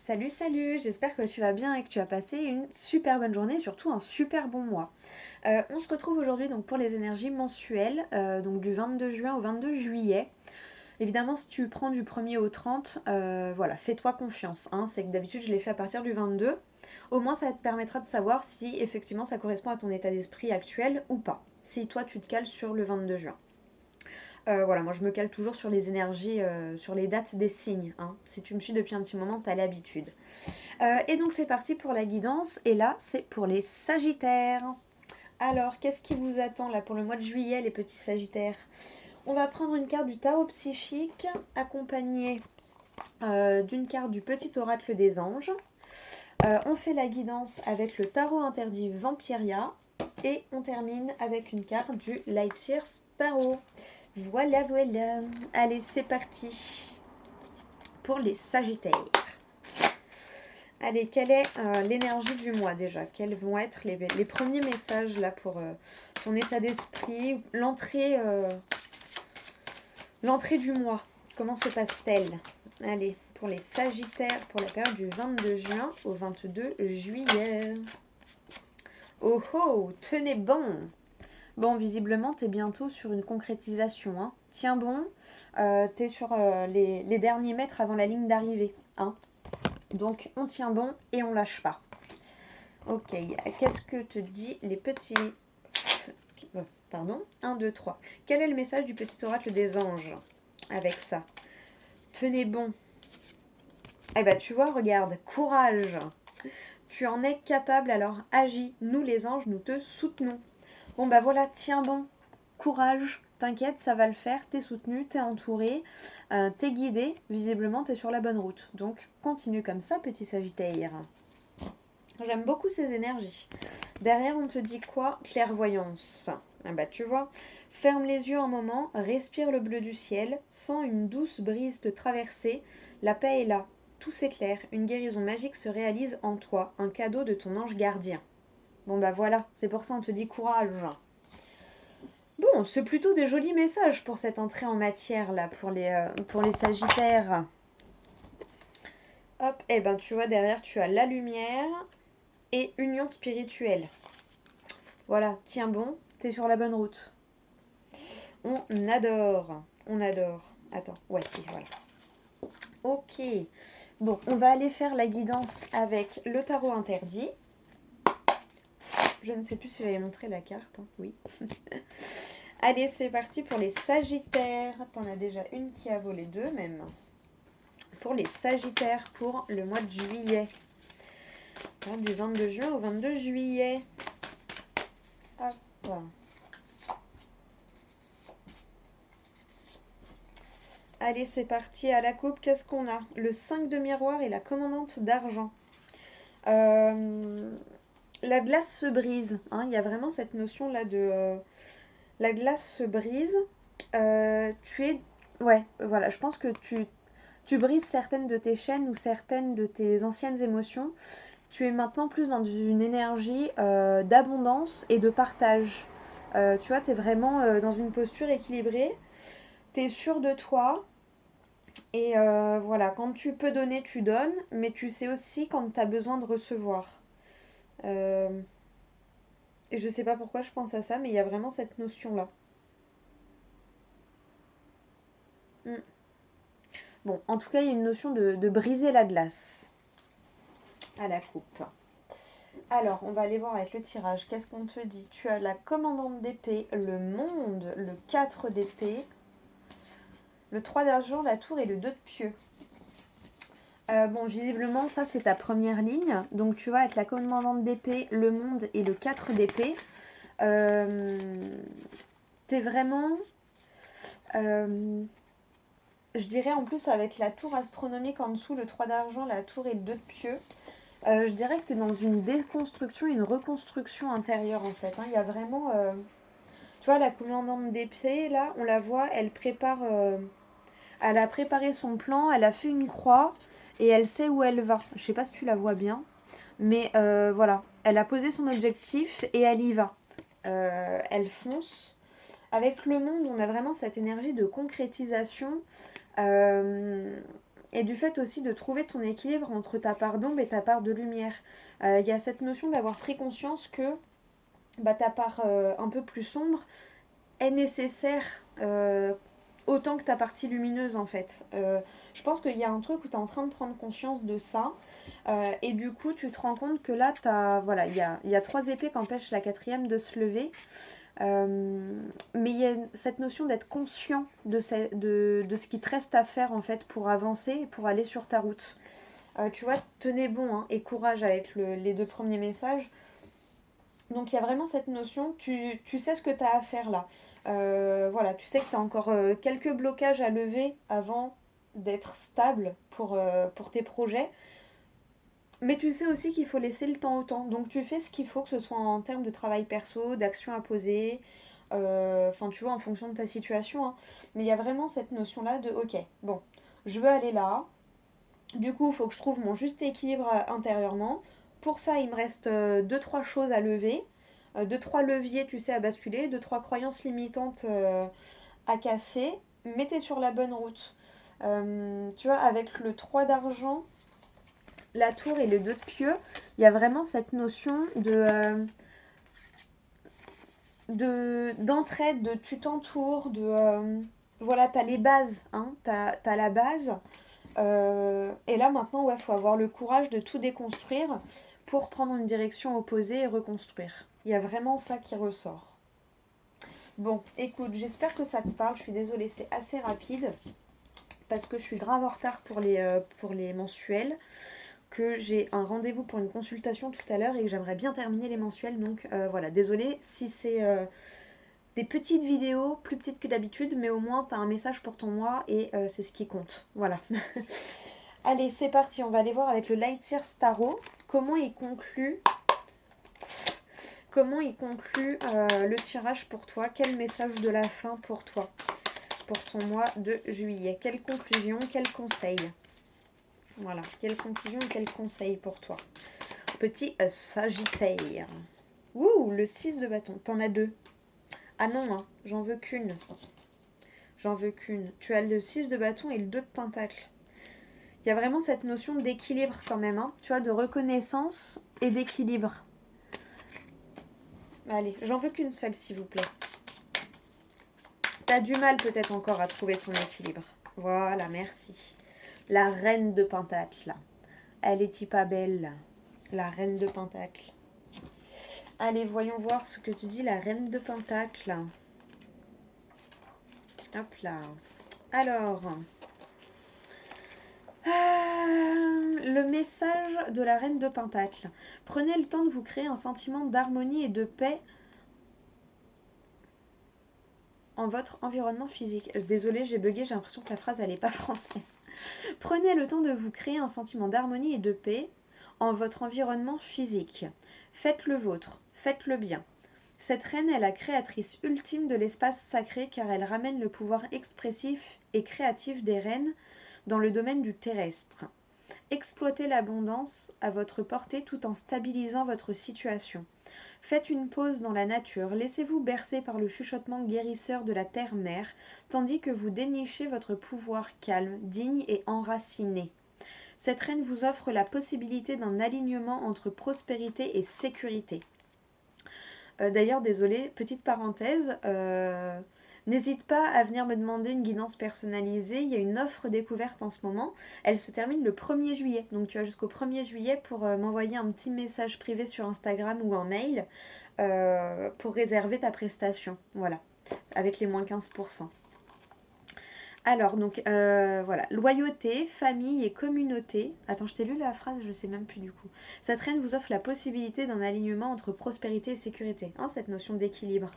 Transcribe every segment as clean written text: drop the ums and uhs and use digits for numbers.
Salut, salut, j'espère que tu vas bien et que tu as passé une super bonne journée, surtout un super bon mois. On se retrouve aujourd'hui donc pour les énergies mensuelles, donc du 22 juin au 22 juillet. Évidemment, si tu prends du 1er au 30, voilà, fais-toi confiance, hein. C'est que d'habitude je l'ai fait à partir du 22. Au moins ça te permettra de savoir si effectivement ça correspond à ton état d'esprit actuel ou pas. Si toi tu te cales sur le 22 juin. Voilà, moi je me cale toujours sur les énergies, sur les dates des signes, hein. Si tu me suis depuis un petit moment, t'as l'habitude. Et donc c'est parti pour la guidance. Et là, c'est pour les Sagittaires. Alors, qu'est-ce qui vous attend là pour le mois de juillet, les petits Sagittaires? On va prendre une carte du tarot psychique, accompagnée d'une carte du petit oracle des anges. On fait la guidance avec le tarot interdit Vampiria. Et on termine avec une carte du Light Years Tarot. Voilà, voilà. Allez, c'est parti pour les Sagittaires. Allez, quelle est l'énergie du mois déjà? Quels vont être les premiers messages là pour ton état d'esprit? L'entrée du mois, comment se passe-t-elle? Allez, pour les Sagittaires, pour la période du 22 juin au 22 juillet. Oh oh, tenez bon! Bon, visiblement, t'es bientôt sur une concrétisation, hein. Tiens bon, t'es sur les derniers mètres avant la ligne d'arrivée, hein. Donc, on tient bon et on lâche pas. Ok, qu'est-ce que te dit les petits... Pardon, 1, 2, 3. Quel est le message du petit oracle des anges avec ça? Tenez bon. Eh ben, tu vois, regarde, courage. Tu en es capable, alors agis. Nous, les anges, nous te soutenons. Bon, bah voilà, tiens bon. Courage, t'inquiète, ça va le faire. T'es soutenu, t'es entouré, t'es guidé. Visiblement, t'es sur la bonne route. Donc, continue comme ça, petit Sagittaire. J'aime beaucoup ces énergies. Derrière, on te dit quoi? Clairvoyance. Ah bah tu vois, ferme les yeux un moment, respire le bleu du ciel, sens une douce brise te traverser. La paix est là, tout s'éclaire, une guérison magique se réalise en toi, un cadeau de ton ange gardien. Bon bah voilà, c'est pour ça on te dit courage. Bon, c'est plutôt des jolis messages pour cette entrée en matière là, pour les Sagittaires. Hop, et ben tu vois derrière tu as la lumière et union spirituelle. Voilà, tiens bon, t'es sur la bonne route. On adore, on adore. Attends, ouais, si, voilà. Ok, bon, on va aller faire la guidance avec le tarot interdit. Je ne sais plus si j'avais montré la carte, hein. Oui. Allez, c'est parti pour les Sagittaires. T'en as déjà une qui a volé deux, même. Pour les Sagittaires, pour le mois de juillet. Du 22 juin au 22 juillet. Hop. Allez, c'est parti à la coupe. Qu'est-ce qu'on a? Le 5 de miroir et la commandante d'argent. La glace se brise, hein. Il y a vraiment cette notion là de la glace se brise. Ouais, voilà, je pense que tu brises certaines de tes chaînes ou certaines de tes anciennes émotions. Tu es maintenant plus dans une énergie d'abondance et de partage. Tu vois, tu es vraiment dans une posture équilibrée. Tu es sûr de toi. Et voilà, quand tu peux donner, tu donnes. Mais tu sais aussi quand tu as besoin de recevoir. Euh, et je sais pas pourquoi je pense à ça, mais il y a vraiment cette notion-là. Mm. Bon, en tout cas, il y a une notion de briser la glace à la coupe. Alors, on va aller voir avec le tirage. Qu'est-ce qu'on te dit? Tu as la commandante d'épée, le monde, le 4 d'épée, le 3 d'argent, la tour et le 2 de pieux. Bon, visiblement, ça, c'est ta première ligne. Donc, tu vois, avec la commandante d'épée, le monde et le 4 d'épée, t'es vraiment... je dirais en plus avec la tour astronomique en dessous, le 3 d'argent, la tour et le 2 de pieux, je dirais que tu es dans une déconstruction, une reconstruction intérieure en fait, hein. Il y a vraiment... tu vois, la commandante d'épée, là, on la voit, elle a préparé son plan, elle a fait une croix et elle sait où elle va. Je sais pas si tu la vois bien, mais voilà. Elle a posé son objectif et elle y va. Elle fonce. Avec le monde, on a vraiment cette énergie de concrétisation. et du fait aussi de trouver ton équilibre entre ta part d'ombre et ta part de lumière. Il y a cette notion d'avoir pris conscience que ta part un peu plus sombre est nécessaire autant que ta partie lumineuse en fait. Je pense qu'il y a un truc où tu es en train de prendre conscience de ça et du coup tu te rends compte que là voilà, il y a 3 épées qui empêchent la 4e de se lever. Mais il y a cette notion d'être conscient de ce qui te reste à faire en fait pour avancer et pour aller sur ta route. Tu vois, tenez bon hein, et courage avec les 2 premiers messages. Donc il y a vraiment cette notion, tu sais ce que tu as à faire là. Voilà, tu sais que tu as encore quelques blocages à lever avant d'être stable pour tes projets. Mais tu sais aussi qu'il faut laisser le temps au temps. Donc tu fais ce qu'il faut, que ce soit en termes de travail perso, d'action à poser, enfin tu vois, en fonction de ta situation. Hein. Mais il y a vraiment cette notion-là de, ok, bon, je veux aller là. Du coup, il faut que je trouve mon juste équilibre intérieurement. Pour ça, il me reste 2-3 choses à lever. 2-3 leviers, tu sais, à basculer. 2-3 croyances limitantes à casser. Mettez sur la bonne route. Tu vois, avec le 3 d'argent, la tour et les 2 de pieux, il y a vraiment cette notion d'entraide, de tu t'entoures, voilà, t'as les bases, hein, t'as la base. Et là maintenant, ouais, faut avoir le courage de tout déconstruire pour prendre une direction opposée et reconstruire. Il y a vraiment ça qui ressort. Bon, écoute, j'espère que ça te parle. Je suis désolée, c'est assez rapide parce que je suis grave en retard pour les mensuels, que j'ai un rendez-vous pour une consultation tout à l'heure et que j'aimerais bien terminer les mensuels. Donc voilà, désolée si c'est des petites vidéos, plus petites que d'habitude, mais au moins tu as un message pour ton mois et c'est ce qui compte. Voilà. Allez, c'est parti, on va aller voir avec le Light Year Tarot comment il conclut le tirage pour toi. Quel message de la fin pour toi, pour ton mois de juillet. Quelle conclusion, quel conseil. Voilà, quelle conclusion et quel conseil pour toi. Petit Sagittaire. Ouh, le 6 de bâton, t'en as 2. Ah non, hein, j'en veux qu'une. J'en veux qu'une. Tu as le 6 de bâton et le 2 de pentacle. Il y a vraiment cette notion d'équilibre quand même, hein, tu vois, de reconnaissance et d'équilibre. Allez, j'en veux qu'une seule, s'il vous plaît. T'as du mal peut-être encore à trouver ton équilibre. Voilà, merci. La reine de pentacle, là. Elle est pas belle, la reine de pentacle. Allez, voyons voir ce que tu dis, la reine de pentacle. Hop là. Alors... le message de la reine de pentacle. Prenez le temps de vous créer un sentiment d'harmonie et de paix en votre environnement physique. Désolée, j'ai bugué, j'ai l'impression que la phrase elle n'est pas française. Prenez le temps de vous créer un sentiment d'harmonie et de paix en votre environnement physique. Faites le vôtre, faites-le bien. Cette reine est la créatrice ultime de l'espace sacré car elle ramène le pouvoir expressif et créatif des reines dans le domaine du terrestre. Exploitez l'abondance à votre portée tout en stabilisant votre situation. Faites une pause dans la nature, laissez-vous bercer par le chuchotement guérisseur de la terre-mère, tandis que vous dénichez votre pouvoir calme, digne et enraciné. Cette reine vous offre la possibilité d'un alignement entre prospérité et sécurité. D'ailleurs, désolée, petite parenthèse, n'hésite pas à venir me demander une guidance personnalisée. Il y a une offre découverte en ce moment. Elle se termine le 1er juillet. Donc tu as jusqu'au 1er juillet pour m'envoyer un petit message privé sur Instagram ou un mail pour réserver ta prestation. Voilà, avec les moins 15%. Alors, donc, voilà. Loyauté, famille et communauté. Attends, je t'ai lu la phrase, je sais même plus du coup. Cette reine vous offre la possibilité d'un alignement entre prospérité et sécurité. Hein, cette notion d'équilibre.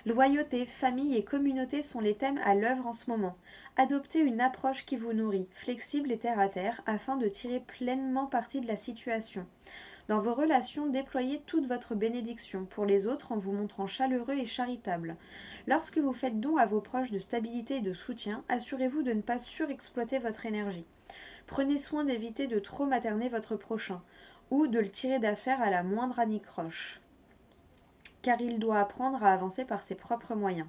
Loyauté, famille et communauté sont les thèmes à l'œuvre en ce moment. Adoptez une approche qui vous nourrit, flexible et terre à terre, afin de tirer pleinement parti de la situation. Dans vos relations, déployez toute votre bénédiction pour les autres en vous montrant chaleureux et charitable. Lorsque vous faites don à vos proches de stabilité et de soutien, assurez-vous de ne pas surexploiter votre énergie. Prenez soin d'éviter de trop materner votre prochain ou de le tirer d'affaire à la moindre anicroche. car il doit apprendre à avancer par ses propres moyens.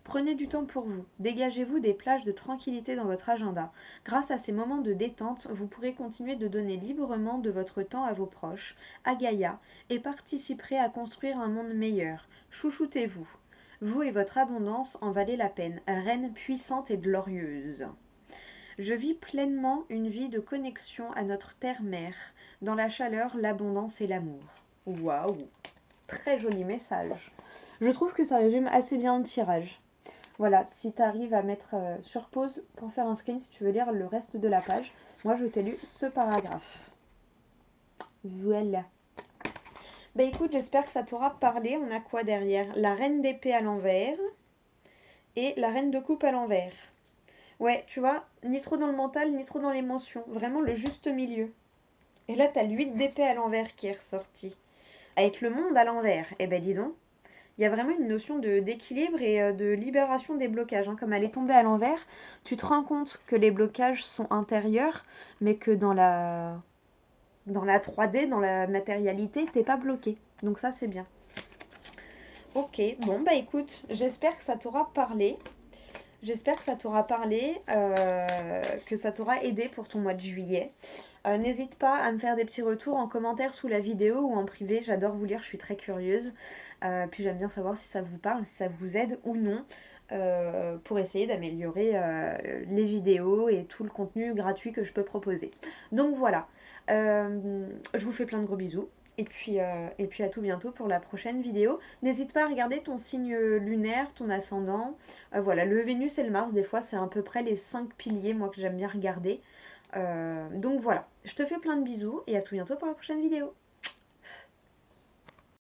Prenez du temps pour vous, dégagez-vous des plages de tranquillité dans votre agenda. Grâce à ces moments de détente, vous pourrez continuer de donner librement de votre temps à vos proches, à Gaïa, et participerez à construire un monde meilleur. Chouchoutez-vous. Vous et votre abondance en valez la peine, reine puissante et glorieuse. Je vis pleinement une vie de connexion à notre terre-mère, dans la chaleur, l'abondance et l'amour. Waouh! Très joli message. Je trouve que ça résume assez bien le tirage. Voilà, si tu arrives à mettre sur pause pour faire un screen si tu veux lire le reste de la page, moi je t'ai lu ce paragraphe. Voilà. Bah écoute, j'espère que ça t'aura parlé. On a quoi derrière? La reine d'épée à l'envers et la reine de coupe à l'envers. Ouais, tu vois, ni trop dans le mental, ni trop dans l'émotion. Vraiment le juste milieu. Et là, t'as l'8 d'épée à l'envers qui est ressorti. Avec le monde à l'envers. Eh ben dis donc. Il y a vraiment une notion d'équilibre et de libération des blocages. Hein. Comme elle est tombée à l'envers, tu te rends compte que les blocages sont intérieurs, mais que dans la 3D, dans la matérialité, t'es pas bloqué. Donc ça, c'est bien. Ok, bon, bah écoute, j'espère que ça t'aura parlé. J'espère que ça t'aura parlé, que ça t'aura aidé pour ton mois de juillet. N'hésite pas à me faire des petits retours en commentaire sous la vidéo ou en privé. J'adore vous lire, je suis très curieuse. Puis j'aime bien savoir si ça vous parle, si ça vous aide ou non. Pour essayer d'améliorer les vidéos et tout le contenu gratuit que je peux proposer. Donc voilà, je vous fais plein de gros bisous. Et puis à tout bientôt pour la prochaine vidéo. N'hésite pas à regarder ton signe lunaire, ton ascendant. Voilà, le Vénus et le Mars, des fois, c'est à peu près les 5 piliers, moi, que j'aime bien regarder. Donc voilà, je te fais plein de bisous et à tout bientôt pour la prochaine vidéo.